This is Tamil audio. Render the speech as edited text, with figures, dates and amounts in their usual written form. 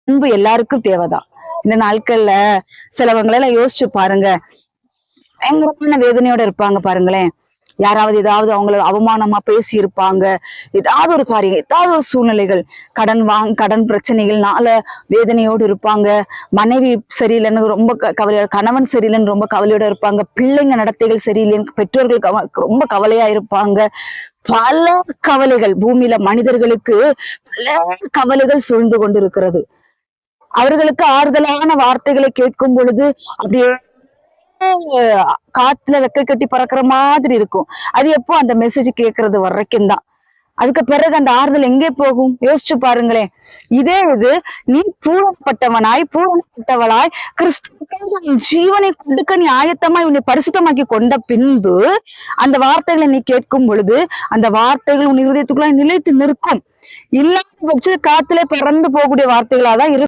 அன்பு எல்லாருக்கும் தேவைதான். இந்த நாட்கள்ல சிலவங்களை எல்லாம் யோசிச்சு பாருங்க, பயங்கரமான வேதனையோட இருப்பாங்க பாருங்களேன். யாராவது ஏதாவது அவங்கள அவமானமா பேசி இருப்பாங்க. ஏதாவது ஒரு காரியம், ஏதாவது ஒரு சூழ்நிலைகள், கடன் பிரச்சனைகள்னால வேதனையோடு இருப்பாங்க. மனைவி சரியில்லைன்னு ரொம்ப கவலையோட, கணவன் சரியில்லைன்னு ரொம்ப கவலையோட இருப்பாங்க. பிள்ளைங்க நடத்தைகள் சரியில்லைன்னு பெற்றோர்கள் ரொம்ப கவலையா இருப்பாங்க. பல கவலைகள், பூமியில மனிதர்களுக்கு பல கவலைகள் சூழ்ந்து கொண்டிருக்கிறது. அவர்களுக்கு ஆறுதலான வார்த்தைகளை கேட்கும் பொழுது அப்படியே காத்துல ரெக்கை கட்டி பறக்கிற மாதிரி இருக்கும். அது எப்போ அந்த மெசேஜ் கேட்கறது வரைக்கும் தான். அதுக்கு பிறகு அந்த ஆறுதல் எங்கே போகும்? யோசிச்சு பாருங்களேன். இதே இது நீ பூரணப்பட்டவளாய் கிறிஸ்துவுக்காக ஜீவனை கொடுக்க நீ ஆயத்தமாய் உன்னை பரிசுத்தமாக்கி கொண்ட பின்பு அந்த வார்த்தைகளை நீ கேட்கும் பொழுது அந்த வார்த்தைகள் உன் இருதயத்துக்குள்ள நிலைத்து நிற்கும். இல்லாத வச்சு காத்துல பறந்து போகக்கூடிய வார்த்தைகளாதான் இருக்கும்.